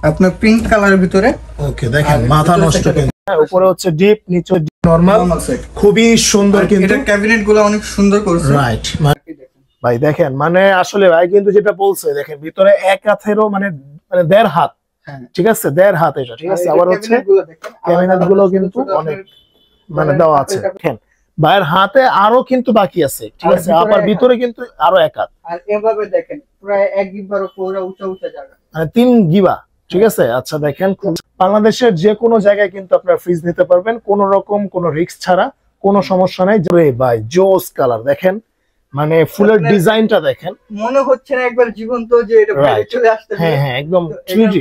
আপনার পিঙ্ক কালারের ভিতরে। ওকে, দেখেন মাথা নষ্ট কিন্তু। উপরে হচ্ছে ডিপ, নিচে নরমাল, খুবই সুন্দর কিন্তু এটা ক্যাবিনেট গুলো অনেক সুন্দর করেছে। রাইট ভাই, দেখেন মানে আসলে ভাই কিন্তু যেটা বলছে, দেখেন ভিতরে এক হাতেরও মানে 1.5 হাত, ঠিক আছে 1.5 হাত এটা, ঠিক আছে। আবার হচ্ছে ক্যাবিনেট গুলো কিন্তু অনেক মানে দেওয়া আছে, দেখেন ভাইয়ের হাতে আরো কিন্তু বাকি আছে, ঠিক আছে। আবার ভিতরে কিন্তু আরো 1 হাত, আর এভাবে দেখেন প্রায় 1 গিবার পুরো উঁচা জায়গা, মানে 3 গিবা, ঠিক আছে। আচ্ছা দেখেন, বাংলাদেশের যে কোনো জায়গায় কিন্তু আপনারা ফ্রিজ নিতে পারবেন কোনো রকম কোনো রিস্ক ছাড়া, কোনো সমস্যা নাই। ভাই জোস কালার দেখেন, মানে ফুলের ডিজাইনটা দেখেন, মনে হচ্ছে না একবার জীবন্ত যে এটা বাইরে চলে আসছে। হ্যাঁ হ্যাঁ, একদম 3D।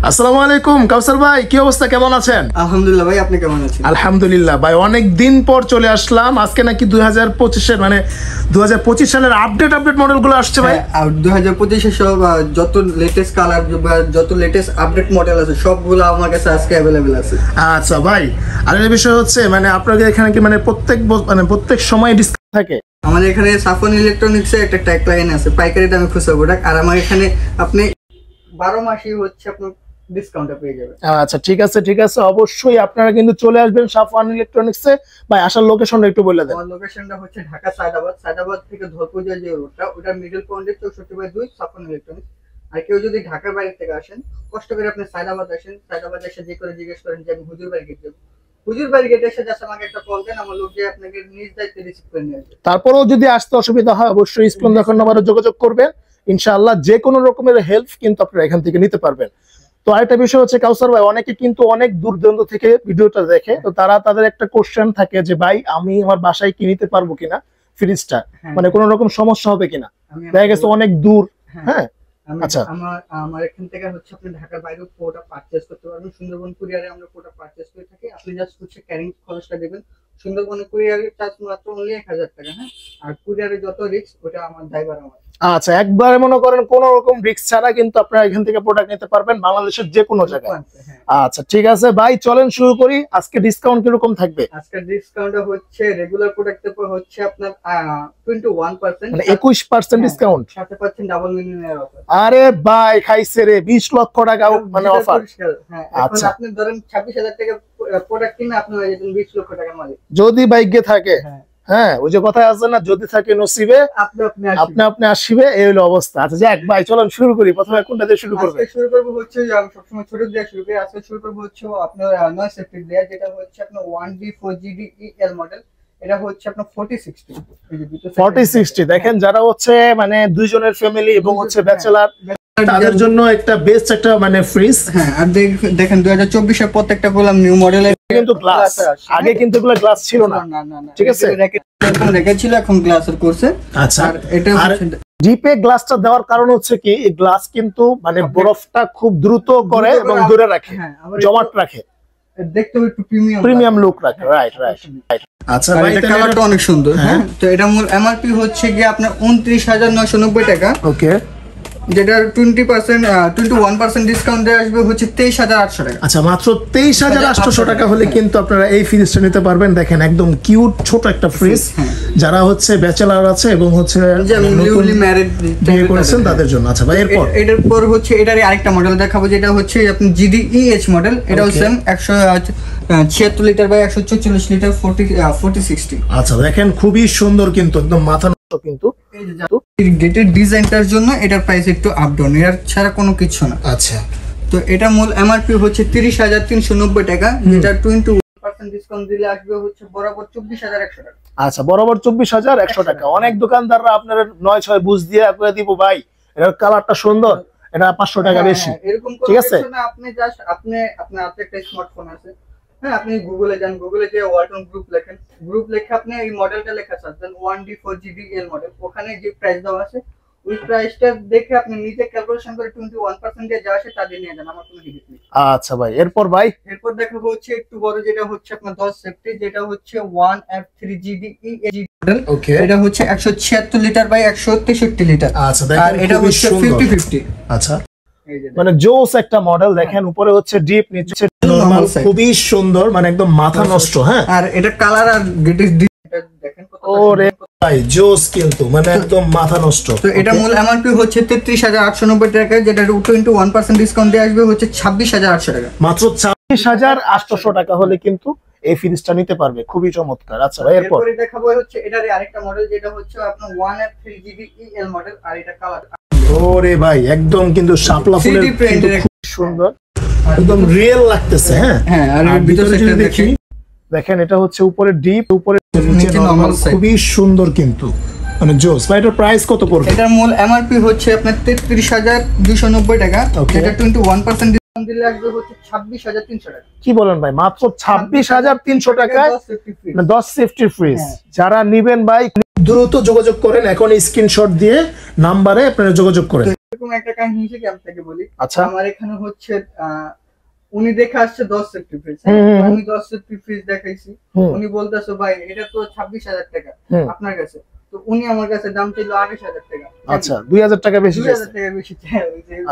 আসসালামু আলাইকুম কাউসার ভাই, কি অবস্থা, কেমন আছেন? আলহামদুলিল্লাহ ভাই, আপনি কেমন আছেন? আলহামদুলিল্লাহ ভাই, অনেক দিন পর চলে আসলাম। আজকে নাকি 2025 এর মানে 2025 সালের আপডেট মডেলগুলো আসছে ভাই। 2025 এর সব যত লেটেস্ট কালার বা যত লেটেস্ট আপডেট মডেল আছে সবগুলো আমার কাছে আজকে अवेलेबल আছে। আচ্ছা ভাই, আরেকটা বিষয় হচ্ছে মানে আপনাদের এখানে কি মানে প্রত্যেক সময় ডিসকাউন্ট থাকে? আমাদের এখানে সাফন ইলেকট্রনিক্স এর একটা ট্যাগলাইন আছে, পাইকারি দামে খুচরা প্রোডাক্ট। আর আমার এখানে আপনি 12 মাসই হচ্ছে আপনার ডিসকাউন্টে পেয়ে যাবেন। আচ্ছা ঠিক আছে, অবশ্যই আপনারা কিন্তু চলে আসবেন সাফওয়ান ইলেকট্রনিক্স এ। ভাই আসার লোকেশনটা একটু বলে দেন। আমার লোকেশনটা হচ্ছে ঢাকা সায়দাবাদ থেকে ধলপুজা যে রোডটা, ওটার মিডল পয়েন্টে 64/2 সাফওয়ান ইলেকট্রনিক্স। আর কেউ যদি ঢাকার বাইরে থেকে আসেন, কষ্ট করে আপনি সায়দাবাদ আসেন, সায়দাবাদ এসে যে করে জিজ্ঞেস করেন যে আমি হুজুরবাড়ি গেট যাব, হুজুরবাড়ি গেটে এসে জাস্ট আমাকে একটা কল দেন, আমার লোক যে আপনাকে নিজ দায়িত্বে রিসিভ করে নিয়ে আসবে। তারপরেও যদি আসতে অসুবিধা হয় অবশ্যই স্ক্রিন দেখার নম্বরে যোগাযোগ করবেন, ইনশাআল্লাহ যে কোনো রকমের হেল্প কিন্তু আপনারা এখান থেকে নিতে পারবেন। তো আরেকটা বিষয় হচ্ছে কাউসার ভাই, অনেকে কিন্তু অনেক দূর দূরান্ত থেকে ভিডিওটা দেখে, তো তাদের একটা কোশ্চেন থাকে যে ভাই আমি আমার বাসায় কি নিতে পারবো কিনা ফ্রিজটা, মানে কোনো রকম সমস্যা হবে কিনা, দেখা গেছে অনেক দূর। হ্যাঁ আচ্ছা, আমার এখান থেকে হচ্ছে আপনি ঢাকার বাইরেও প্রোডাক্ট পারচেজ করতে পারবেন। সুন্দরবন কুরিয়ারে আমরা প্রোডাক্ট পারচেজ করে থাকি। আপনি জাস্ট হচ্ছে ক্যারিং খরচটা দেবেন। সুন্দরবনের কুরিয়ারের চার্জ মাত্র অনলি 1000 টাকা। হ্যাঁ, আর কুরিয়ারে যত রিস্ক ওটা আমার ড্রাইভার আমার। আচ্ছা, একবার মনে করেন কোন রকম রিস্ক ছাড়া কিন্তু আপনারা এখান থেকে প্রোডাক্ট নিতে পারবেন বাংলাদেশের যে কোনো জায়গায়। আচ্ছা ঠিক আছে ভাই, চলেন শুরু করি। আজকে ডিসকাউন্ট কিরকম থাকবে? আজকে ডিসকাউন্টটা হচ্ছে রেগুলার প্রোডাক্টের উপর হচ্ছে আপনার 21%, মানে 21% ডিসকাউন্ট, সাথে পাচ্ছেন ডাবল মিলিয়নের অফার। আরে ভাই খাইছে রে, 20 লক্ষ টাকা মানে অফার। হ্যাঁ, এখন আপনি ধরেন 26,000 টাকা প্রোডাক্ট কিনে আপনি হয়ে যাবেন 20 লক্ষ টাকার মালিক, যদি ভাগ্যে থাকে। হ্যাঁ, ওই যে কথা আছে না, যদি থাকে নসিবে আপনি আসিবে, এই হলো অবস্থা। আচ্ছা যাক ভাই, চলুন শুরু করি। প্রথমে কোনটা দিয়ে শুরু করব? শুরু করব হচ্ছে আমি সবসময় ছোট দিয়ে শুরু করি। আজকে শুরু করব হচ্ছে আপনার নয় সেফটি দিয়ে, যেটা হচ্ছে আপনার 1D4GD EL মডেল। এটা হচ্ছে আপনার 4060 দেখেন, যারা হচ্ছে মানে দুইজনের ফ্যামিলি এবং হচ্ছে ব্যাচেলর, তাদের জন্য একটা বেস্ট একটা মানে ফ্রিজ। হ্যাঁ, আর দেখেন 2024 এর প্রত্যেকটা কলাম নিউ মডেলের কিন্তু গ্লাস, আগে কিন্তু এগুলো গ্লাস ছিল না। ঠিক আছে, রেখে ছিল, এখন গ্লাসের করছে। আচ্ছা, আর এটা ডিপে গ্লাসটা দেওয়ার কারণ হচ্ছে কি, এই গ্লাস কিন্তু মানে বরফটা খুব দ্রুত করে এবং ধরে রাখে, জমাট রাখে, দেখতে একটু প্রিমিয়াম লুক রাখে। রাইট। আচ্ছা ভাই, এটা কালারটা অনেক সুন্দর। হ্যাঁ, তো এটা মূল এমআরপি হচ্ছে কি আপনার 29,990 টাকা। ওকে, যেটা 21% ডিসকাউন্ট দিয়ে আসবে হচ্ছে 23,800 টাকা। আচ্ছা, মাত্র 23,800 টাকা হলে কিন্তু আপনারা এই ফ্রিজটা নিতে পারবেন। দেখেন একদম কিউট ছোট একটা ফ্রিজ, যারা হচ্ছে ব্যাচেলর আছে এবং হচ্ছে নিউলি ম্যারিড বিয়ে করেছেন তাদের জন্য। আচ্ছা ভাই, এটার পর হচ্ছে এটারই আরেকটা মডেল দেখাবো, যেটা হচ্ছে আপনি GDEH মডেল। এটাও সেম 176 লিটার বাই 144 লিটার 4060। আচ্ছা দেখেন, খুবই সুন্দর কিন্তু একদম মাথা নষ্ট। কিন্তু গেটের ডিজাইনটার জন্য এটার প্রাইস একটু আপ ডাউন, এর ছাড়া কোনো কিছু না। আচ্ছা, তো এটা মূল এমআরপি হচ্ছে 30,390 টাকা, যেটা 21% ডিসকাউন্ট দিলে আসবে হচ্ছে বরাবর 24,100 টাকা। আচ্ছা, বরাবর 24,100 টাকা। অনেক দোকানদাররা আপনার 9-6 বুঝ দিয়ে করে দিব ভাই, এর কালারটা সুন্দর, এটা 500 টাকা বেশি। এরকম ঠিক আছে, আপনি জাস্ট আপনার হাতে একটা স্মার্টফোন আছে, হ্যাঁ, আপনি গুগলে যান, গুগলে যে ওয়ালটন গ্রুপ লেখেন, গ্রুপ লেখে আপনি এই মডেলটা লেখা সার্চ দেন 1D4GD EL মডেল। ওখানে যে প্রাইস দেওয়া আছে ওই প্রাইসটা দেখে আপনি নিজে ক্যালকুলেশন করে 21% দিয়ে যা আসে তা দিয়ে নিয়ে যান, আমার কোনো হিডিক নেই। আচ্ছা ভাই, এরপর দেখাবো হচ্ছে একটু বড়, যেটা হচ্ছে আপনার 10 সেফটি, যেটা হচ্ছে 1F3GD EL মডেল। ওকে, এটা হচ্ছে 176 লিটার বাই 163 লিটার। আচ্ছা দেখেন, আর এটা হচ্ছে 50-50। আচ্ছা, মানে জোস একটা মডেল। দেখেন উপরে হচ্ছে ডিপ, নিচে নরমাল, খুবই সুন্দর, মানে একদম মাথা নষ্ট। হ্যাঁ, আর এটা কালার আর গেটের ডিজাইনটা দেখেন কত ওরে ভাই জোস, কিন্তু মানে একদম মাথা নষ্ট। তো এটা মূল এমআরপি হচ্ছে 33,890 টাকা, যেটা 21% ডিসকাউন্ট দিয়ে আসবে হচ্ছে 26,800 টাকা। মাত্র 26,800 টাকা হলে কিন্তু এই ফ্রিজটা নিতে পারবে, খুবই চমৎকার। আচ্ছা ভাই, এরপর এরপরে দেখাবো হচ্ছে এটারই আরেকটা মডেল, যেটা হচ্ছে আপনার 1F3GB EL মডেল, আর এটা কালার। ওরে ভাই একদম কিন্তু শাপলা ফুলের 3D প্রিন্টের খুব সুন্দর, একদম রিয়েল লাগতেছে। হ্যাঁ হ্যাঁ, আর এর ভিতরে যদি দেখি, দেখেন এটা হচ্ছে উপরে ডিপ, উপরে নিচে নরমাল, খুবই সুন্দর কিন্তু মানে জোস। ভাই এটার প্রাইস কত পড়বে? এটার মূল এমআরপি হচ্ছে আপনার 33,290 টাকা, এটা 21% ডিসকাউন্ট দিলে আসবে হচ্ছে 26,300 টাকা। কি বলেন ভাই, মাত্র 26,300 টাকায় 10 সেফটি ফ্রিজ। যারা নিবেন ভাই দ্রুত যোগাযোগ করেন, এখন স্ক্রিনশট দিয়ে নাম্বারে আপনারা যোগাযোগ করেন। এরকম একটা কাহিনী হিসেবে আমি আপনাকে বলি। আচ্ছা, আমার এখানে হচ্ছে উনি দেখে আসছে 10 সেফটি ফ্রিজ, আমি 10 সেফটি ফ্রিজ দেখাইছি, উনি বলতেছে ভাই এটা তো 26,000 টাকা আপনার কাছে, তো উনি আমার কাছে দাম চাইলো 28,000 টাকা। আচ্ছা 2,000 টাকা বেশি, 2,000 টাকা বেশি চাই।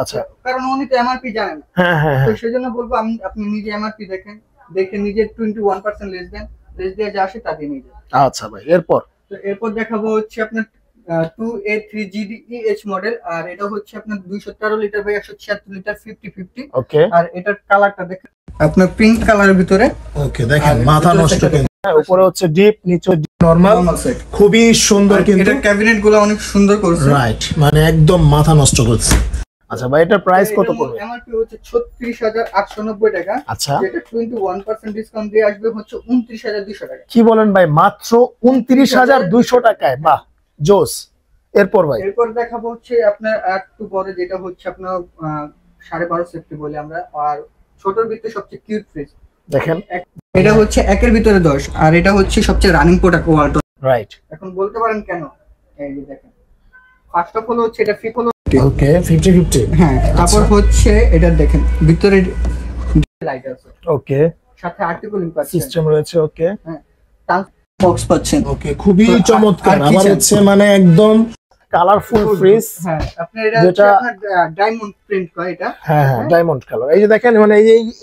আচ্ছা, কারণ উনি তো এমআরপি জানে না। হ্যাঁ হ্যাঁ, তো সেজন্য বলবো আপনি নিজে এমআরপি দেখেন, দেখে নিজে 21% লেস দেন, লেস দিয়ে যা আসে তা দিয়ে নিয়ে যান। আচ্ছা ভাই, এরপর তো এরপর দেখাবো হচ্ছে আপনার 2A3GDEH মডেল, আর এটা হচ্ছে আপনার 213 লিটার বাই 176 লিটার 50-50। ওকে, আর এটার কালারটা দেখেন আপনার পিঙ্ক কালারের ভিতরে। ওকে, দেখেন মাথা নষ্ট কিন্তু। উপরে হচ্ছে ডিপ, নিচে নরমাল, খুবই সুন্দর কিন্তু। এটার ক্যাবিনেট গুলো অনেক সুন্দর করেছে, রাইট, মানে একদম মাথা নষ্ট করছে। আচ্ছা ভাই এটার প্রাইস কত পড়বে? এমআরপি হচ্ছে 36,890 টাকা, আচ্ছা, যেটা 21% ডিসকাউন্ট দিয়ে আসবে হচ্ছে 29,200 টাকা। কি বলেন ভাই, মাত্র 29,200 টাকায়? বাহ জোস। এরপর ভাই, এরপর দেখাবো হচ্ছে আপনার একটু বড়, যেটা হচ্ছে আপনার 12.5 সেফটি বলি আমরা, আর ছোটর ভিতরে সবচেয়ে কিউট ফ্রিজ। দেখেন এটা হচ্ছে 1-এর ভিতরে 10, আর এটা হচ্ছে সবচেয়ে রানিং প্রোডাক্ট ওয়ালটন। রাইট, এখন বলতে পারেন কেন, এই যে দেখেন ফার্স্ট অফ অল হচ্ছে এটা ফিট হলো, ওকে 50-50। হ্যাঁ, তারপর হচ্ছে এটা দেখেন ভিতরে লাইট আছে, ওকে, সাথে আর্টিকুলিং পাচ্ছেন, সিস্টেম রয়েছে, ওকে, হ্যাঁ, বক্স পাচ্ছেন, ওকে, খুবই তো চমৎকার। আর আমার kitchen। হচ্ছে মানে একদম কালারফুল ফ্রিজ। হ্যাঁ, আপনার এটা হচ্ছে যেটা আপনার ডায়মন্ড প্রিন্ট করা এটা। হ্যাঁ হ্যাঁ, ডায়মন্ড কালার। এই যে দেখেন মানে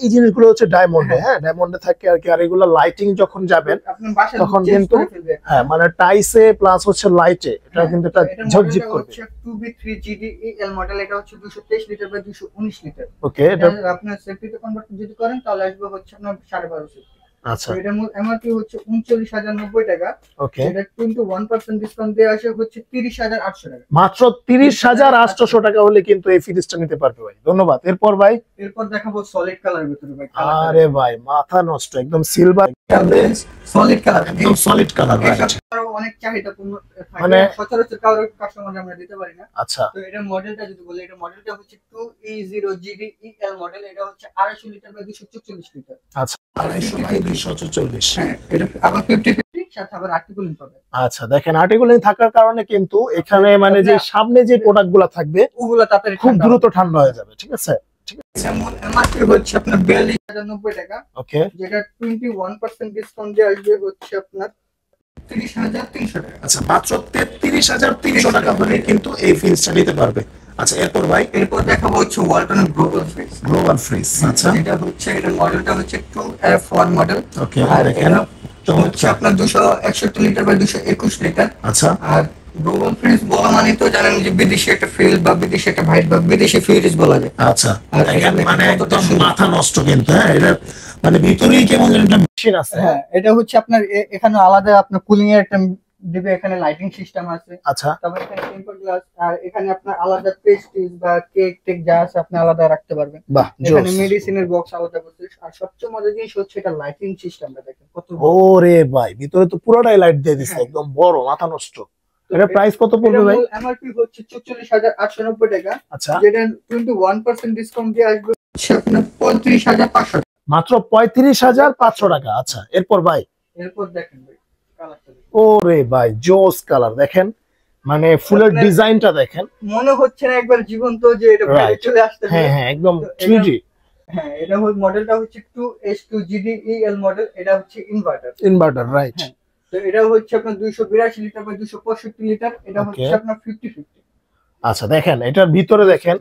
এই জিনিসগুলো হচ্ছে ডায়মন্ডে, হ্যাঁ ডায়মন্ডে থাকে আর কি। আর এগুলো লাইটিং যখন যাবেন আপনি বাসা তখন চেঞ্জ কিন্তু করে ফেলবে। হ্যাঁ মানে টাইসে প্লাস হচ্ছে লাইটে এটা কিন্তু এটা এটা ঝকঝক মডেলটা করবে। হচ্ছে 2B3GDEL মডেল, এটা হচ্ছে 223 লিটার বাই 219 লিটার। ওকে, এটা এটা আপনার সেফটিতে কনভার্ট যদি করেন তাহলে আসবে হচ্ছে আপনার 12.5 সেফটি। আচ্ছা, তো এটার এমআরপি হচ্ছে 39,090 টাকা, ওকে, এটা 21% ডিসকাউন্ট দিয়ে আসে হচ্ছে 30,800 টাকা। মাত্র 30,800 টাকা হলে কিন্তু এই ফ্রিজটা নিতে পারবে ভাই। ধন্যবাদ। এরপর ভাই, এরপর দেখাবো সলিড কালার ভিতরে ভাই। আরে ভাই মাথা নষ্ট, একদম সিলভার সলিড কালার, একদম সলিড কালার। আরো অনেক চাহিদাপূর্ণ থাকে, মানে সচরাচর কারোর কাস্টমার আমরা দিতে পারি না। আচ্ছা, তো এটা মডেলটা যদি বলি, এটা মডেলটা হচ্ছে 2E0GDEL মডেল, এটা হচ্ছে 250 লিটার বাই 244 লিটার। আচ্ছা 250 বাই 244। হ্যাঁ, এটা আবার 50-50 সাথে আবার আর্টিকুলিং পাবে। আচ্ছা দেখেন আর্টিকুলিং থাকার কারণে কিন্তু এখানে মানে যে সামনে যে প্রোডাক্টগুলো থাকবে ওগুলো তাড়াতাড়ি খুব দ্রুত ঠান্ডা হয়ে যাবে। ঠিক আছে, যেমন এমআরপি হচ্ছে আপনার 42,090 টাকা, ওকে, যেটা 21% ডিসকাউন্ট দিয়ে আসবে হচ্ছে আপনার 30,300 টাকা। আচ্ছা মাত্র 33,300 টাকা হলে কিন্তু এই ফ্রিজটা নিতে পারবে। আচ্ছা এরপর ভাই, এরপর দেখাবো হচ্ছে ওয়ালটনের গ্লোবাল ফ্রিজ। Global fridge. আচ্ছা, এটা হচ্ছে এর মডেলটা হচ্ছে 2F1 মডেল। ওকে, আর দেখেন এটা হচ্ছে আপনার 261 লিটার বাই 221 লিটার। আচ্ছা, আর গ্লোবাল ফ্রিজ বলা মানে তো জানেন যে বিদেশি একটা ফিল বা বিদেশি একটা ভাইট বা বিদেশি ফ্রিজ বলা যায়। আচ্ছা দেখেন মানে একদম মাথা নষ্ট কিন্তু। হ্যাঁ এটা মানে ভিতরেই কেমন একটা মেশিন আছে। হ্যাঁ, এটা হচ্ছে আপনার এখানে আলাদা আপনার কুলিং এর একটা দিবে, এখানে লাইটিং সিস্টেম আছে। আচ্ছা, তারপর এখানে টেম্পার গ্লাস, আর এখানে আপনার আলাদা পেস্ট্রিজ বা কেক টেক যা আছে আপনি আলাদা রাখতে পারবেন। বাহ এখানে জোস। মেডিসিনের বক্স আলাদা করতে। আর সবচেয়ে মজার জিনিস হচ্ছে এটা লাইটিং সিস্টেমটা দেখেন কত বড়। ওরে ভাই ভিতরে তো পুরোটাই লাইট দিয়ে দিছে, একদম বড়, মাথা নষ্ট। এর প্রাইস কত পড়বে ভাই? এমআরপি হচ্ছে 44,890 টাকা, আচ্ছা, যেটা 21% ডিসকাউন্ট দিয়ে আসবে হচ্ছে আপনার 35,500 টাকা। মাত্র 35,500 টাকা। আচ্ছা এরপর ভাই, এরপর দেখেন ভাই কালারটা দেখেন। ওরে ভাই জোস কালার, দেখেন মানে ফুলের ডিজাইনটা দেখেন, মনে হচ্ছে না একবার জীবন্ত যে এটা বাইরে Right. চলে আসতে। হ্যাঁ হ্যাঁ একদম 3D। হ্যাঁ, এটা হচ্ছে মডেলটা হচ্ছে 2S2GDEL মডেল, এটা হচ্ছে ইনভার্টার। Inverter, right. তো এটা হচ্ছে আপনার 282 লিটার বাই 265 লিটার, এটা হচ্ছে আপনার 50-50। আচ্ছা দেখেন এটার ভিতরে দেখেন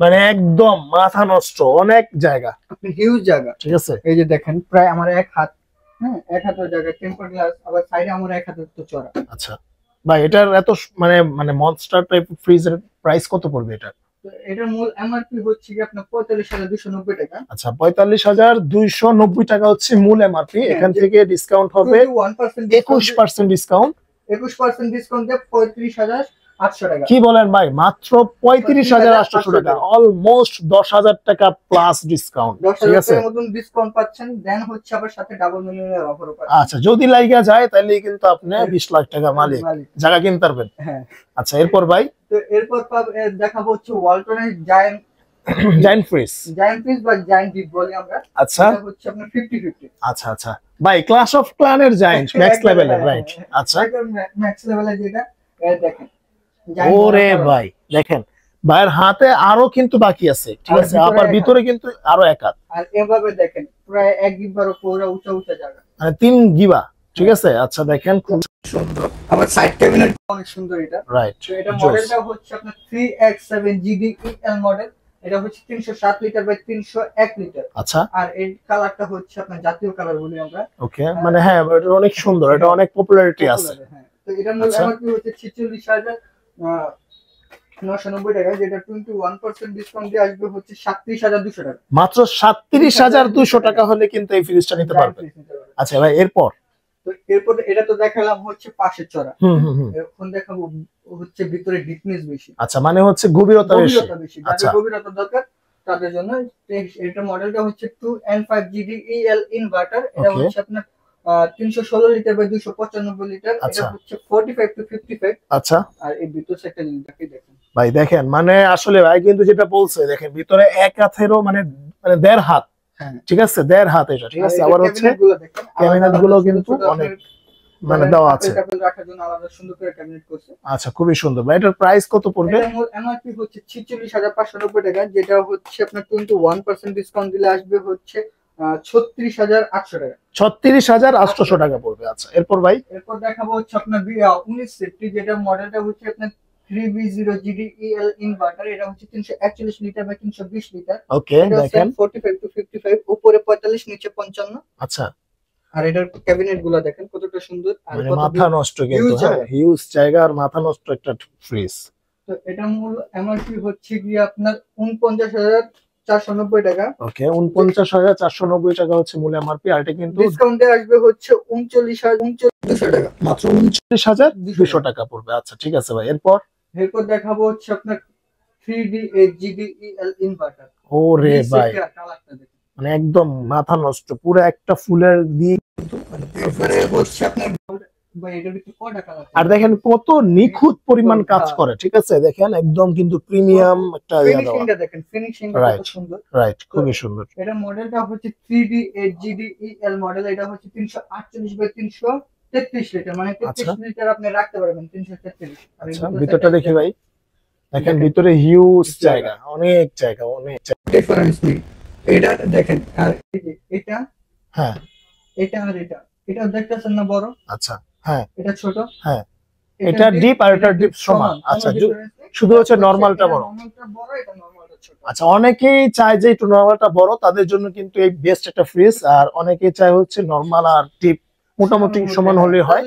মানে একদম মাথা নষ্ট, অনেক জায়গা, আপনি হিউজ জায়গা। ঠিক আছে। এই যে দেখেন প্রায় আমার এক হাত, হ্যাঁ 1 হাতের জায়গায় টেম্পার গ্লাস, আবার সাইডে আমার 1 হাতের তো চড়া। আচ্ছা ভাই, এটার এত মানে মানে মনস্টার টাইপ ফ্রিজের প্রাইস কত পড়বে এটা? তো এটার মূল এমআরপি হচ্ছে কি আপনার 45,290 টাকা। আচ্ছা 45,290 টাকা হচ্ছে মূল এমআরপি, হ্যাঁ, এখান থেকে ডিসকাউন্ট হবে 21% ডিসকাউন্ট। 21% ডিসকাউন্ট দিয়ে 35,800 টাকা। কি বলেন ভাই, মাত্র 35,800 টাকা, অলমোস্ট 10,000 টাকা প্লাস ডিসকাউন্ট। 10,000 ঠিক আছে, টাকার মতন ডিসকাউন্ট পাচ্ছেন, দেন হচ্ছে আবার সাথে ডাবল মিলিয়নের অফারও পাচ্ছেন। আচ্ছা যদি লাইগা যায় তাহলে কিন্তু আপনি 20 লাখ টাকা মালিক, জায়গা কিনতে পারবেন। হ্যাঁ আচ্ছা এরপর ভাই তো এরপর দেখাবো হচ্ছে ওয়ালটনের জায়ান্ট জায়ান্ট ফ্রিজ। বা জায়ান্ট ডিপ বলি আমরা। আচ্ছা এটা হচ্ছে আপনার 50-50। আচ্ছা আচ্ছা ভাই, ক্লাস অফ ক্ল্যানের জায়ান্ট ম্যাক্স লেভেলের, রাইট? আচ্ছা একদম ম্যাক্স লেভেলের যেটা দেখেন। ওরে ভাই দেখেন, ভাইয়ের হাতে আরো কিন্তু বাকি আছে, ঠিক আছে, আবার ভিতরে কিন্তু আরো এক হাত। আর এভাবে দেখেন প্রায় 1 গিগার পুরো উঁচা জায়গা, মানে 3 গিবা, ঠিক আছে। আচ্ছা দেখেন খুব সুন্দর, আবার সাইড ক্যাবিনেট অনেক সুন্দর এটা, রাইট। তো এটা মডেলটা হচ্ছে আপনার 3X7 GDEL মডেল। এটা হচ্ছে 307 লিটার বাই 301 লিটার। আচ্ছা আর এই কালারটা হচ্ছে আপনার জাতীয় কালার বলি আমরা। ওকে, মানে হ্যাঁ এটা অনেক সুন্দর, এটা অনেক পপুলারিটি আছে। হ্যাঁ তো এটা মূল এমআরপি হচ্ছে 46,990 টাকা, যেটা 21% ডিসকাউন্ট দিয়ে আসবে হচ্ছে 37,200 টাকা। মাত্র 37,200 টাকা হলে কিন্তু এই ফ্রিজটা নিতে পারবেন। আচ্ছা ভাই এরপর তো এরপর এটা তো দেখালাম হচ্ছে পাশের চড়া, হুম। এখন দেখাবো হচ্ছে ভিতরে ডিপনেস বেশি। আচ্ছা মানে হচ্ছে গভীরতা বেশি। আচ্ছা গভীরতা দরকার তাদের জন্য এটা মডেলটা হচ্ছে 2N5 GDEL ইনভার্টার। এটা হচ্ছে আপনার 316 লিটার বাই 295 লিটার। এটা হচ্ছে 45 to 55। আচ্ছা আর এই ভিতর সেটটা দেখেন ভাই, দেখেন মানে আসলে ভাই কিন্তু যেটা বলছে, দেখেন ভিতরে এক হাতেরও মানে মানে 1.5 হাত, ঠিক আছে 1.5 হাত এটা, ঠিক আছে। আবার হচ্ছে ক্যাবিনেট গুলো কিন্তু অনেক মানে দেওয়া আছে রাখার জন্য আলাদা সুন্দর করে ক্যাবিনেট করছে। আচ্ছা খুবই সুন্দর ভাই, এটার প্রাইস কত পড়বে? এমআরপি হচ্ছে 46,590 টাকা, যেটা হচ্ছে আপনার 21% ডিসকাউন্ট দিলে আসবে হচ্ছে 36,800 টাকা। 36,800 টাকা পড়বে। আচ্ছা এরপর ভাই এরপর দেখাবো হচ্ছে আপনার 19 সেফটি, যেটা মডেলটা হচ্ছে আপনার 3B0 GDEL ইনভার্টার। এটা হচ্ছে 341 লিটার বাই 320 লিটার। ওকে দেখেন 45 to 55, উপরে 45 নিচে 55। আচ্ছা আর এটার ক্যাবিনেট গুলো দেখেন কতটা সুন্দর, আর মানে মাথা নষ্ট, কিন্তু হিউজ জায়গা আর মাথা নষ্ট একটা ফ্রিজ। তো এটা মূল এমআরপি হচ্ছে কি আপনার 49,490 টাকা। ওকে 49,490 টাকা হচ্ছে মূল এমআরপি, আর এটা কিন্তু ডিসকাউন্টে আসবে হচ্ছে 39,200 টাকা, মাত্র 39,200 টাকা পড়বে। আচ্ছা ঠিক আছে ভাই এরপর দেখাবো হচ্ছে আপনার 3D GDEL ইনভার্টার। ওরে ভাই মানে একদম মাথা নষ্ট, পুরো একটা ফুলের দিয়ে আর দেখেন কত নিখুঁত পরিমাণ কাজ করে, ঠিক আছে। দেখেন একদম কিন্তু প্রিমিয়াম একটা দেখেন ফিনিশিংটা কত সুন্দর, রাইট খুবই সুন্দর। এটা মডেলটা হচ্ছে 3D GDEL মডেল। এটা হচ্ছে 348 বাই 333 লিটার, মানে 33 লিটার আপনি রাখতে পারবেন 333। আচ্ছা ভিতরটা দেখি ভাই, দেখেন ভিতরে হিউজ জায়গা, অনেক জায়গা, অনেক ডিফারেন্স নেই। এটা দেখেন, আর এটা হ্যাঁ এটা আর এটা দেখতেছেন না বড়? আচ্ছা হ্যাঁ এটা ছোট, হ্যাঁ এটা ডিপ আর এটা ডিপ সমান। আচ্ছা শুধু হচ্ছে নরমালটা বড়, এটা নরমালটা ছোট। আচ্ছা অনেকেই চায় যে একটু নরমালটা বড়, তাদের জন্য কিন্তু এই বেস্ট একটা ফ্রিজ। আর অনেকেই চায় হচ্ছে নরমাল আর ডিপ মোটামুটি সমান হলে হয়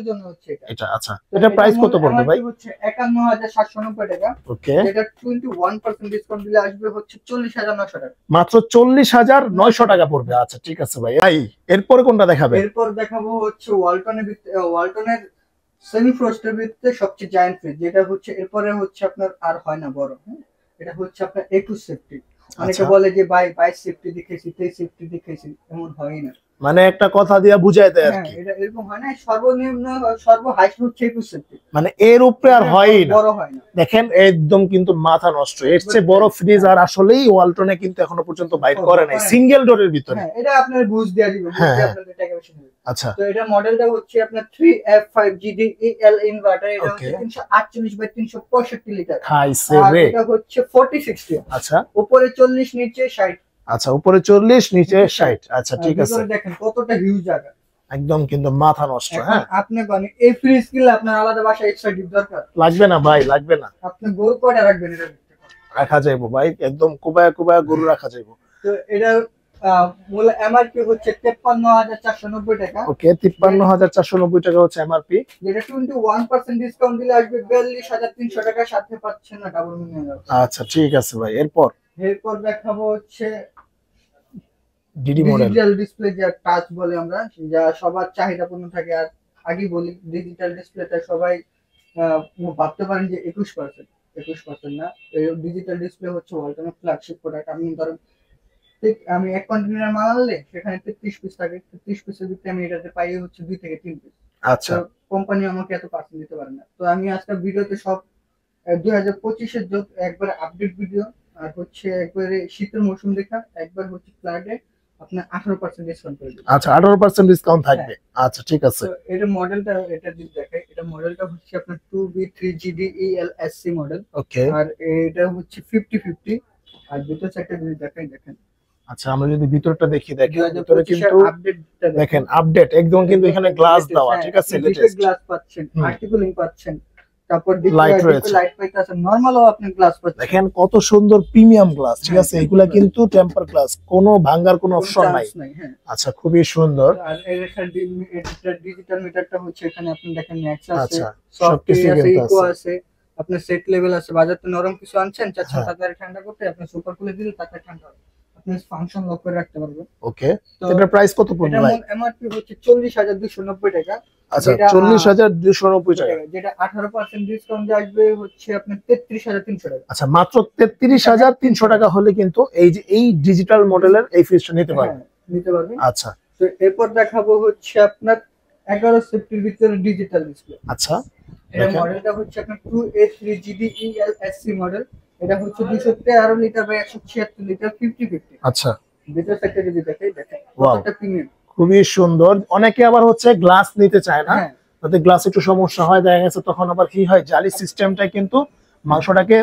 এটা। আচ্ছা এটা প্রাইস কত পড়বে ভাই? হচ্ছে 51,790 টাকা। ওকে এটা 21% ডিসকাউন্ট দিলে আসবে হচ্ছে 40,900 টাকা, মাত্র 40,900 টাকা পড়বে। আচ্ছা ঠিক আছে ভাই। ভাই এরপরে কোনটা দেখাবে? এরপর দেখাবো হচ্ছে ওয়ালটনের সেমি ফ্রস্টের ভিতরে সবচেয়ে জায়ান্ট ফ্রিজ, যেটা হচ্ছে এরপরে হচ্ছে আপনার আর হয় না বড়। এটা হচ্ছে আপনার A2 সেফটি। অনেকে বলে যে ভাই সেফটি দেখেছি, তে সেফটি দেখেছি, এমন হয় না। মানে একটা কথা দিয়া বুঝাই দেয় আর কি, এটা এরকম হয় না। সর্বনিম্ন হাইট হচ্ছে 21 সেফটি, মানে এর উপরে আর হয়ই না, বড় হয় না। দেখেন একদম কিন্তু মাথা নষ্ট। এর চেয়ে বড় ফ্রিজ আর আসলেই ওয়ালটনে কিন্তু এখনো পর্যন্ত বাইর করে নাই সিঙ্গেল ডোরের ভিতরে। হ্যাঁ এটা আপনার বুঝ দেয়া দিবে, বুঝতে আপনাদের টাকা বেশি নেবে। আচ্ছা তো এটা মডেলটা হচ্ছে আপনার 3F5 GDEL ইনভার্টার। এটা হচ্ছে 348 বাই 365 লিটার। খাইছে রে। এটা হচ্ছে 40/60। আচ্ছা উপরে 40 নিচে 60। আচ্ছা উপরে 40 নিচে 60। আচ্ছা ঠিক আছে, দেখেন কতটা হিউজ জায়গা, একদম কিন্তু মাথা নষ্ট। হ্যাঁ আপনি মানে এই ফ্রিজ কিনলে আপনার আলাদা বাসায় এক্সট্রা ডিপ দরকার লাগবে না ভাই, লাগবে না। আপনি গরু কয়টা রাখবেন? এটা রাখা যাইবো ভাই, একদম কুবায়া কুবায়া গরু রাখা যাইবো। তো এটা মূল এমআরপি হচ্ছে 53,490 টাকা। ওকে, 53,490 টাকা হচ্ছে এমআরপি। যেটা 21% ডিসকাউন্ট দিলে আসবে 42,300 টাকা, সাথে পাচ্ছেন না ডাবল মিনিমাম। আচ্ছা ঠিক আছে ভাই, এরপর এরপর দেখাবো হচ্ছে ডিডি মডেল। ডিজিটাল ডিসপ্লে, যা টাচ বলে আমরা, যা সবার চাহিদাপূর্ণ থাকে। আর আগে বলি, ডিজিটাল ডিসপ্লেটা সবাই আহ, ভাবতে পারেন যে 21%, 21% না। ডিজিটাল ডিসপ্লে হচ্ছে ওয়ালটনের ফ্ল্যাগশিপ প্রোডাক্ট। আমি ধরেন ঠিক আমি এক কন্টেনার মাল আনলে সেখানে 33 পিস থাকে, 33 পিসের ভিতরে আমি এটাতে পাই হচ্ছে 2 থেকে 3 পিস। আচ্ছা তো কোম্পানি আমাকে এত পার্সেন্ট দিতে পারে না। তো আমি আজকে ভিডিওতে সব 2025-এর যত একবার আপডেট ভিডিও, আর হচ্ছে একবারে শীতের মৌসুম দেখা, একবার হচ্ছে ফ্ল্যাটে আপনার 18% ডিসকাউন্ট করে দিবে। আচ্ছা, 18% ডিসকাউন্ট থাকবে। আচ্ছা ঠিক আছে। তো এটা মডেলটা, এটা যদি দেখে, এটা মডেলটা হচ্ছে আপনার 2B3GDELSC মডেল। ওকে, আর এটা হচ্ছে 50-50। আর দুটো সাইডটা যদি দেখেন আচ্ছা আমরা যদি ভিতরটা দেখি, দেখেন ভিতরে 2025 কিন্তু আপডেটটা দেখেন আপডেট একদম, কিন্তু এখানে গ্লাস দেওয়া, ঠিক আছে, লেটেস্ট গ্লাস পাচ্ছেন, হুম। আর্টিকুলিং পাচ্ছেন, তারপর Light রয়েছে। লাইট পাইতেছেন, নরমালও আপনি গ্লাস পাচ্ছেন। দেখেন কত সুন্দর প্রিমিয়াম গ্লাস, ঠিক আছে, হ্যাঁ, এগুলা কিন্তু টেম্পার গ্লাস, কোনো ভাঙার কোনো অপশন নাই। চান্স নাই। হ্যাঁ। আচ্ছা খুবই সুন্দর। আর এর একটা ডিজিটাল মিটারটা হচ্ছে এখানে আপনি দেখেন ম্যাক্স আছে, আচ্ছা সফট সবকিছু আছে, কিন্তু ইকো আছে। আছে, আপনার সেট লেভেল আছে। বাজার তো নরম কিছু আনছেন, চাচ্ছেন হ্যাঁ। তাড়াতাড়ি ঠান্ডা করতে, আপনি সুপার কুলে দিলে তাড়াতাড়ি ঠান্ডা হবে। আপনি ফাংশন লক করে রাখতে পারবেন। ওকে, তো এটার প্রাইস কত পড়বে এটা ভাই? এমআরপি হচ্ছে 40,290 টাকা। আচ্ছা, যেটা 40,290 টাকা। যেটা 18% ডিসকাউন্ট আসবে হচ্ছে আপনার 33,300 টাকা। আচ্ছা, মাত্র 33,300 টাকা হলে কিন্তু এই যে এই ডিজিটাল মডেলের এই ফ্রিজটা নিতে পারবেন। হ্যাঁ, নিতে পারবেন। আচ্ছা তো এরপর দেখাবো হচ্ছে আপনার 11 সেফটির ভিতরে ডিজিটাল ডিসপ্লে। আচ্ছা, এটা দেখেন। মডেলটা হচ্ছে আপনার 2A3GDELSC মডেল। এটা হচ্ছে 213 লিটার বাই 176 লিটার 50-50। আচ্ছা ভিতর সাইডটা যদি দেখেন Wow. কতটা প্রিমিয়াম। খুবই সুন্দর। অনেকে আবার হচ্ছে গ্লাস নিতে চায় না, হ্যাঁ, তাতে গ্লাস একটু সমস্যা হয়, দেখা গেছে তখন আবার কি হয়, জালি সিস্টেমটা কিন্তু মাংসটাকে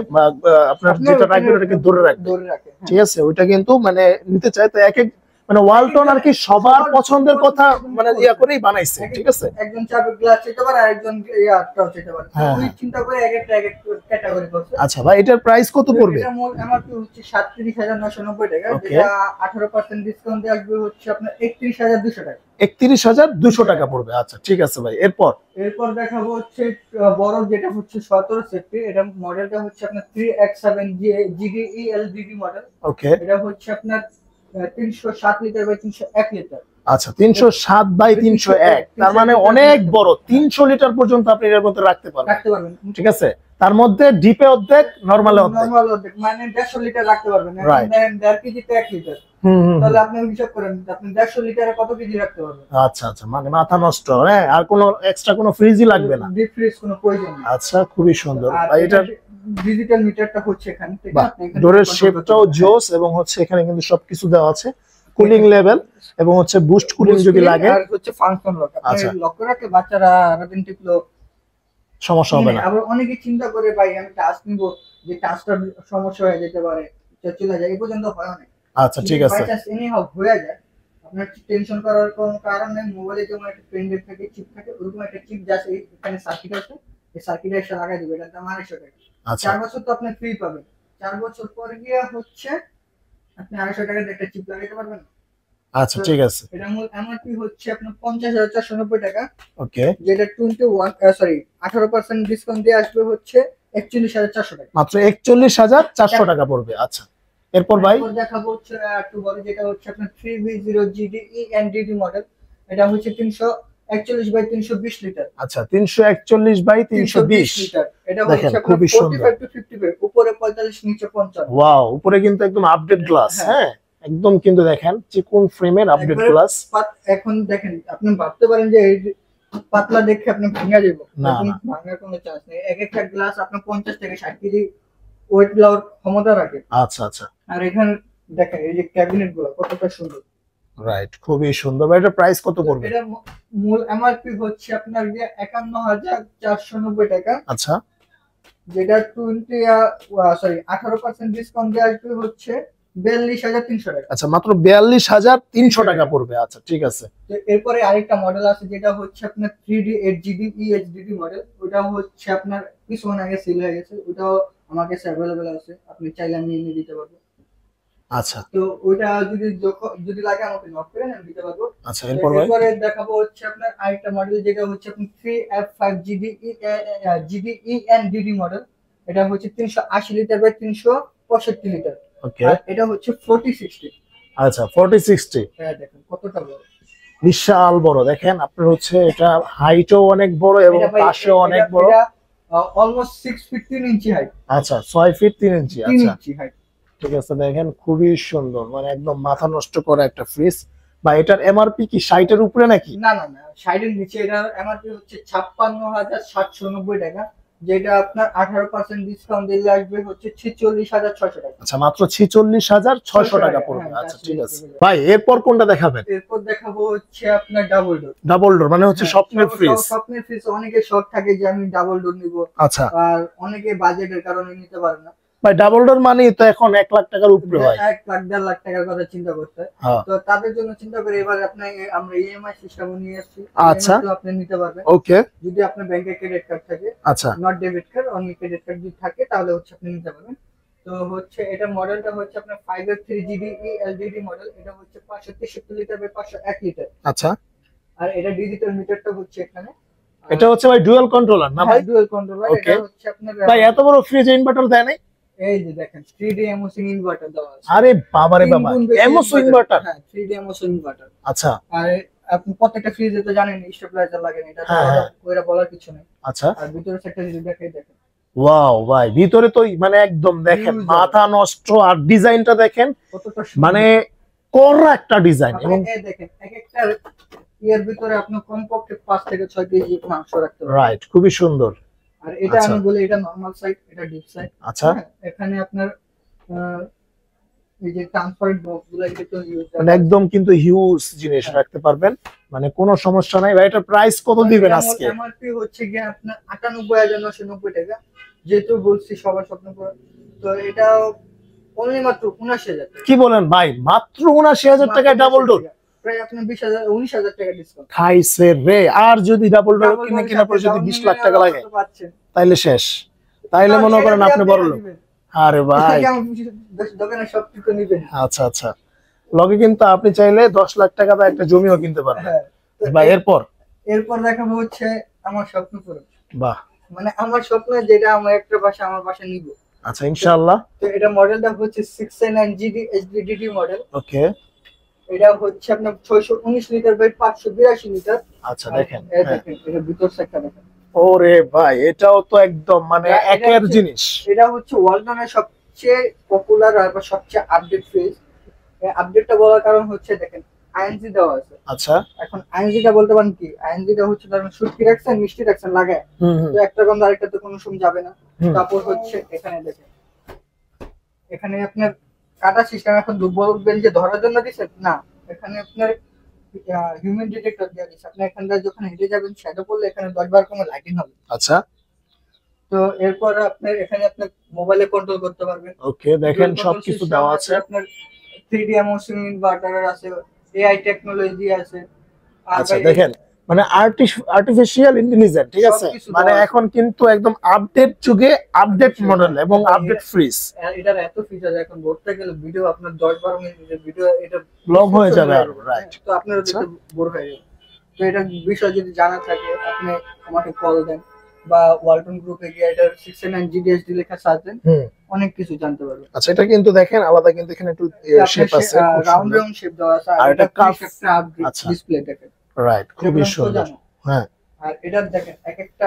আপনার যেটা রাখবে ওটাকে ধরে রাখবে, ধরে রাখে। হ্যাঁ। ঠিক আছে, ওইটা কিন্তু মানে নিতে চায়। তো এক এক মানে ওয়ালটন আর কি সবার পছন্দের কথা মানে ইয়া করেই বানাইছে, ঠিক আছে। একজন চাবে গ্লাস চাইতে পারে, আরেকজন ইয়ারটাও চাইতে পারে। হ্যাঁ, ওই হ্যাঁ। চিন্তা করে এক একটা ক্যাটাগরি করছে। আচ্ছা ভাই, এটার প্রাইস কত পড়বে? এটা মূল এমআরপি হচ্ছে 37,990 টাকা। Okay. যেটা 18% ডিসকাউন্ট দিয়ে আসবে হচ্ছে আপনার 31,200 টাকা। 31,200 টাকা পড়বে। আচ্ছা ঠিক আছে ভাই, এরপর এরপর দেখাবো হচ্ছে বড়, যেটা হচ্ছে 17 সেফটি। এটা মডেলটা হচ্ছে আপনার 3X7 GDELDD মডেল। ওকে, এটা হচ্ছে আপনার 307 লিটার বাই 301 লিটার। আচ্ছা 307 বাই 301, তার মানে অনেক বড়। 300 লিটার পর্যন্ত আপনি এর মধ্যে রাখতে রাখতে পারবেন, পারবেন। ঠিক আছে। তার মধ্যে ডিপে অর্ধেক, নরমালে অর্ধেক। নরমাল অর্ধেক, মানে 150 লিটার রাখতে পারবেন। এখন Right. দেখেন 1.5 কেজিতে 1 লিটার, হুম হুম হুম। তাহলে আপনি হিসাব করেন আপনি 150 লিটারে কত কেজি রাখতে পারবেন। আচ্ছা আচ্ছা, মানে মাথা নষ্ট, হ্যাঁ, আর কোনো এক্সট্রা কোনো ফ্রিজই লাগবে না। ডিপ ফ্রিজ কোনো প্রয়োজন নেই। আচ্ছা খুবই সুন্দর আর ভাই, এটার ডিজিটাল মিটারটা হচ্ছে এখানে থেকে বাহ, আপনি এখানে ডোরের control শেপটাও করতে পারবেন। জোস, এবং হচ্ছে এখানে কিন্তু সবকিছু দেওয়া আছে, কুলিং লেভেল এবং হচ্ছে বুস্ট কুলিং Boost যদি cooling লাগে আর হচ্ছে ফাংশন লক। আচ্ছা। আপনি লক করে রাখলে বাচ্চারা সারাদিন টিপলো সমস্যা হবে না। আবার অনেকে চিন্তা করে ভাই আমি টাচ নিব, যে টাচটার সমস্যা হয়ে যেতে পারে, চলে যায়, এই পর্যন্ত হয় অনেক। আচ্ছা ঠিক আছে, বাই চান্স এনি হাউ হয়ে যায়, আপনার টেনশন করার কোনো কারণ নেই। মোবাইলে যেমন একটা পেন ড্রাইভ থাকে, চিপ থাকে, ওরকম একটা চিপ জাস্ট এখানে সার্কিট আছে, এই সার্কিটে এসে লাগাই দিবে। এটার দাম 250 টাকা। আচ্ছা 4 বছর তো আপনি ফ্রি পাবেন। 4 বছর পরে গিয়ে হচ্ছে আপনি 250 টাকার একটা চিপ লাগাইতে পারবেন। আচ্ছা ঠিক আছে, এটা মূল এমআরপি হচ্ছে আপনার 50,490 টাকা। ওকে, যেটা 18% ডিসকাউন্ট দিয়ে আসবে হচ্ছে 41,400 টাকা। মাত্র 41,400 টাকা পড়বে। আচ্ছা এরপর ভাই, এরপর দেখাবো হচ্ছে একটু বড়, যেটা হচ্ছে আপনার 3V0GDENDD মডেল। এটা হচ্ছে 341 বাই 320 লিটার। আচ্ছা 341 বাই 320 লিটার। এটা দেখেন, হচ্ছে আপনার খুবই সুন্দর। 45 টু 55, উপরে 45, নিচে 55। ওয়াও, উপরে কিন্তু একদম আপডেট গ্লাস, হ্যাঁ। হ্যাঁ, একদম কিন্তু দেখেন চিকন ফ্রেমের আপডেট একবারে গ্লাস। এখন দেখেন, আপনি ভাবতে পারেন যে এই যে পাতলা দেখে আপনি ভেঙে যাবো, না, এরকম না। ভাঙার কোনো চান্স নেই। এক একটা গ্লাস আপনার 50 থেকে 60 কেজি ওয়েট লওয়ার ক্ষমতা রাখে। আচ্ছা আচ্ছা, আর এখানে দেখেন এই যে ক্যাবিনেট গুলো কতটা সুন্দর। রাইট, খুবই সুন্দর ভাই। এটা প্রাইস কত পড়বে? এটা মূল এমআরপি হচ্ছে আপনার যে 51,490 টাকা। আচ্ছা, যেটা 18% ডিসকাউন্ট দিয়ে আসবে হচ্ছে 42,300 টাকা। আচ্ছা মাত্র 42,300 টাকা পড়বে। আচ্ছা ঠিক আছে, তো এরপরে আরেকটা মডেল আছে, যেটা হচ্ছে আপনার 3D 8GB EHDD মডেল। ওটা হচ্ছে আপনার কিছুক্ষণ আগে সেল হয়ে গেছে, ওটাও আমার কাছে অ্যাভেলেবেল আছে, আপনি চাইলে আমি এনে দিতে পারবো। আচ্ছা তো ওইটা যদি লাগে আমাকে নক করেন, আমি দিতে পারবো। আচ্ছা, তো এরপর ভাই? এরপরে দেখাবো হচ্ছে আপনার আরেকটা মডেল, যেটা হচ্ছে আপনি 3F5 GDENDD মডেল। এটা হচ্ছে 380 লিটার বাই 365 লিটার। ওকে। আর এটা হচ্ছে 4060। আচ্ছা 4060। হ্যাঁ দেখেন কতটা বড়, বিশাল বড়। দেখেন আপনার হচ্ছে এটা হাইটও অনেক বড় এবং এটা ভাই পাশেও অনেক বড়। এটা অলমোস্ট 6 ফিট 3 ইঞ্চি হাইট। আচ্ছা 6 ফিট 3 ইঞ্চি। 3 আচ্ছা ইঞ্চি হাইট। ঠিক আছে, দেখেন খুবই সুন্দর, মানে একদম মাথা নষ্ট করা একটা ফ্রিজ। বা এটার এমআরপি কি 60 এর উপরে নাকি? না না না, 60 এর নিচে। এটা এমআরপি হচ্ছে 56,790 টাকা, যেটা আপনার 18% ডিসকাউন্ট দিলে আসবে হচ্ছে 46,600 টাকা। আচ্ছা মাত্র 46,600 টাকা পড়বে। হ্যাঁ, আচ্ছা ঠিক আছে ভাই, এরপর কোনটা দেখাবেন? এরপর দেখাবো হচ্ছে আপনার ডাবল ডোর। ডাবল ডোর মানে হচ্ছে স্বপ্নের ফ্রিজ। স্বপ্নের ফ্রিজ অনেকের শখ থাকে যে আমি ডাবল ডোর নিব, আচ্ছা আর অনেকে বাজেটের কারণে নিতে পারে না। ভাই ডাবল ডোর মানে তো এখন 1 লাখ টাকার উপরে ভাই। 1 লাখ 1.5 লাখ টাকার কথা চিন্তা করতে হয়। হ্যাঁ তো তাদের জন্য চিন্তা করে এবার আমরা ইএমআই সিস্টেম নিয়ে আসছি। আচ্ছা। তো আপনি নিতে পারবেন ওকে। যদি আপনার ব্যাংকে ক্রেডিট কার্ড থাকে, আচ্ছা not debit card, only credit card যদি থাকে তাহলে হচ্ছে আপনি নিতে পারবেন। তো হচ্ছে এটা মডেলটা হচ্ছে আপনার 5F3 GDE LDD মডেল। এটা হচ্ছে 563 লিটার বাই 501 লিটার। আচ্ছা। আর এটা ডিজিটাল মিটারটা হচ্ছে এখানে। এটা হচ্ছে ভাই ডুয়াল কন্ট্রোলার না ভাই? Dual controller. Okay. এটা হচ্ছে আপনার ভাই এত বড় ফ্রিজ ইনভার্টার দেয় নাই? এই যে দেখেন 3D এমওসি ইনভার্টার দেওয়া আছে। আরে বাবা রে বাবা, এমওসি ইনভার্টার? হ্যাঁ 3D এমওসি ইনভার্টার। আচ্ছা আর আপনি প্রত্যেকটা ফ্রিজে তো জানেন স্টেবিলাইজার লাগে না, এটা তো হ্যাঁ, হ্যাঁ। ওইটা বলার কিছু নেই। আচ্ছা। আর ভিতরে সেটটা যদি দেখাই দেখেন, ওয়াও ভাই, ভিতরে তো মানে একদম দেখেন Huge মাথা নষ্ট। আর ডিজাইনটা দেখেন, কতটা মানে কড়া একটা ডিজাইন। এবং এই দেখেন এক একটা এর ভিতরে আপনি কমপক্ষে 5 থেকে 6 কেজি মাংস রাখতে পারবেন। রাইট, খুবই সুন্দর। আর এটা আচ্ছা। আমি বলি এটা নরমাল সাইড, এটা ডিপ সাইড। আচ্ছা এখানে আপনার এই যে ট্রান্সপারেন্ট বক্স গুলো এটা তো ইউজ মানে একদম কিন্তু হিউজ জিনিস রাখতে পারবেন, মানে কোনো সমস্যা নাই ভাই। এটার প্রাইস কত দিবেন আজকে? এমআরপি হচ্ছে গিয়ে আপনার 98,990 টাকা, যেহেতু বলছি সবার স্বপ্ন পূরণ। তো এটা অনলি মাত্র 79,000 টাকা। কি বলেন ভাই, মাত্র 79,000 টাকায় ডাবল ডোর? প্রায় আপনার 19,000 টাকা ডিসকাউন্ট। খাইছে রে। আর যদি ডাবল ডোর কিনে কেনার পর যদি 20 লাখ টাকা লাগে তাইলে শেষ, তাইলে মনে করেন আপনি বড় লোক। আরে ভাই দোকানে সব কিছু নিবেন। আচ্ছা আচ্ছা, লগে কিন্তু আপনি চাইলে 10 লাখ টাকা দিয়ে একটা জমিও কিনতে পারবেন। হ্যাঁ। ভাই এরপর দেখাবো হচ্ছে আমার স্বপ্ন পূরণ। বাহ, মানে আমার স্বপ্ন যেটা আমার একটা বাসা আমার বাসা নিব। আচ্ছা ইনশাআল্লাহ। তো এটা মডেলটা হচ্ছে 609GD HDD মডেল। ওকে। এটা হচ্ছে আপনার 619 লিটার বাই 582 লিটার। আচ্ছা দেখেন, দেখেন এটা ভিতর সাইডটা দেখেন। ওরে ভাই এটাও তো একদম মানে একের জিনিস। এটা হচ্ছে ওয়ালটনের সবচেয়ে পপুলার আর সবচেয়ে আপডেট ফ্রিজ। এই আপডেটটা বলার কারণ হচ্ছে দেখেন আইএনজি দেওয়া আছে। আচ্ছা। এখন আইএনজিটা বলতে পারেন কি, আইএনজিটা হচ্ছে ধরেন শুটকি রাখছেন, মিষ্টি রাখছেন লাগায়, তো একটা গন্ধ আরেকটা তো কোনো সময় যাবে না। তারপর হচ্ছে এখানে দেখেন, এখানে আপনার কাটা সিস্টেম। এখন বলবেন যে ধরার জন্য দিচ্ছেন না, এখানে আপনার হিউম্যান ডিটেক্টর দেওয়া দিচ্ছে। আপনি এখানটা যখন হেঁটে যাবেন শ্যাডো পড়লে এখানে 10-12 রকমের লাইটিং হবে। আচ্ছা। তো এরপর আপনার এখানে আপনি মোবাইলে কন্ট্রোল করতে পারবেন। ওকে দেখেন সবকিছু দেওয়া আছে। আপনার 3D এমওসি ইনভার্টার আছে, এআই টেকনোলজি আছে। আচ্ছা দেখেন, মানে আর্টিফিশিয়াল ইন্টেলিজেন্স, ঠিক আছে, মানে এখন কিন্তু একদম আপডেট যুগে আপডেট মডেল এবং আপডেট ফ্রিজ। এটার এত ফিচার এখন বলতে গেলে ভিডিও আপনার 10-12 মিনিটের ভিডিও এটা লং হয়ে যাবে আর রাইট। তো আপনারা দেখতে বোর হয়ে যাবেন। তো এটা বিষয় যদি জানা থাকে আপনি আমাকে কল দেন বা ওয়ালটন গ্রুপে গিয়ে এটা 609GDHD লেখা সার্চ দেন, অনেক কিছু জানতে পারবেন। আচ্ছা এটা কিন্তু দেখেন আলাদা, কিন্তু এখানে একটু শেপ আছে, রাউন্ড রাউন্ড শেপ দেওয়া আছে। আর এটা কার্ভ আচ্ছা ডিসপ্লে দেখেন, রাইট, খুবই সুন্দর। হ্যাঁ, আর এটা দেখেন এক একটা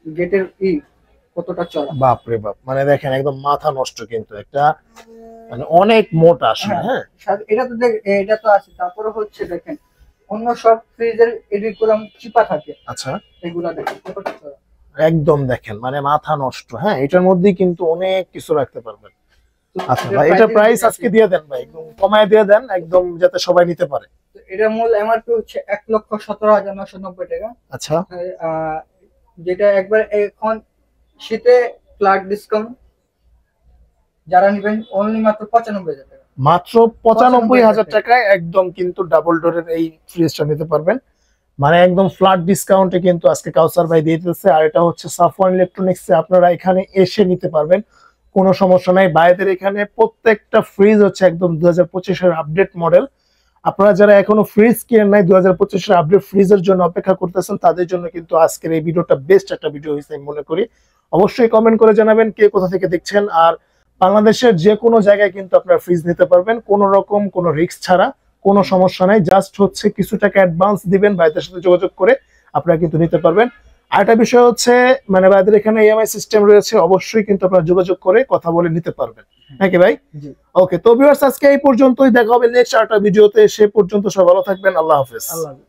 গেটের কতটা চড়া, বাপ রে বাপ, মানে দেখেন একদম মাথা নষ্ট কিন্তু একটা, মানে অনেক মোটা আসলে। হ্যাঁ এটা তো এটা তো আছে। তারপরে হচ্ছে দেখেন অন্য সব ফ্রিজের এরকম চিপা থাকে। আচ্ছা এগুলা দেখেন কতটা চড়া, একদম দেখেন মানে মাথা নষ্ট। হ্যাঁ এটার মধ্যে কিন্তু অনেক কিছু রাখতে পারবেন। আচ্ছা ভাই এটা প্রাইস আজকে দিয়ে দেন ভাই, একদম কমায় দিয়ে দেন একদম, যাতে সবাই নিতে পারে। এটা মূল এমআরপি হচ্ছে 1,17,990 টাকা। আচ্ছা। যেটা একবার এখন শীতে ফ্ল্যাট ডিসকাউন্ট যারা নেবেন অনলি মাত্র 95,000 টাকা। মাত্র 95,000 টাকায় একদম কিন্তু ডাবল ডোরের এই ফ্রিজটা নিতে পারবেন, মানে একদম ফ্ল্যাট ডিসকাউন্টে কিন্তু আজকে কাউসার ভাই দিয়ে দিতেছে। আর এটা হচ্ছে সাফওয়ান ইলেকট্রনিক্স, আপনারা এখানে এসে নিতে পারবেন, কোনো সমস্যা নাই। ভাইদের এখানে প্রত্যেকটা ফ্রিজ হচ্ছে একদম 2025-এর আপডেট মডেল। আপনারা যারা এখনো ফ্রিজ কিনেন নাই, 2025-এর আপডেট ফ্রিজের জন্য অপেক্ষা করতেছেন, তাদের জন্য কিন্তু আজকের এই ভিডিওটা বেস্ট একটা ভিডিও হয়েছে আমি মনে করি। অবশ্যই কমেন্ট করে জানাবেন কে কোথা থেকে দেখছেন। আর বাংলাদেশের যে কোনো জায়গায় কিন্তু আপনারা ফ্রিজ নিতে পারবেন, কোনো রকম কোনো রিস্ক ছাড়া, কোনো সমস্যা নাই। জাস্ট হচ্ছে কিছু টাকা অ্যাডভান্স দিবেন, ভাইদের সাথে যোগাযোগ করে আপনারা কিন্তু নিতে পারবেন। আরেকটা বিষয় হচ্ছে মানে ভাইদের এখানে ইএমআই সিস্টেম রয়েছে, অবশ্যই কিন্তু আপনারা যোগাযোগ করে কথা বলে নিতে পারবেন, নাকি ভাই? জি। ওকে, তো ভিউয়ার্স আজকে এই পর্যন্তই, দেখা হবে নেক্সট আরেকটা ভিডিওতে। সে পর্যন্ত সবাই ভালো থাকবেন, আল্লাহ হাফেজ। আল্লাহ হাফেজ।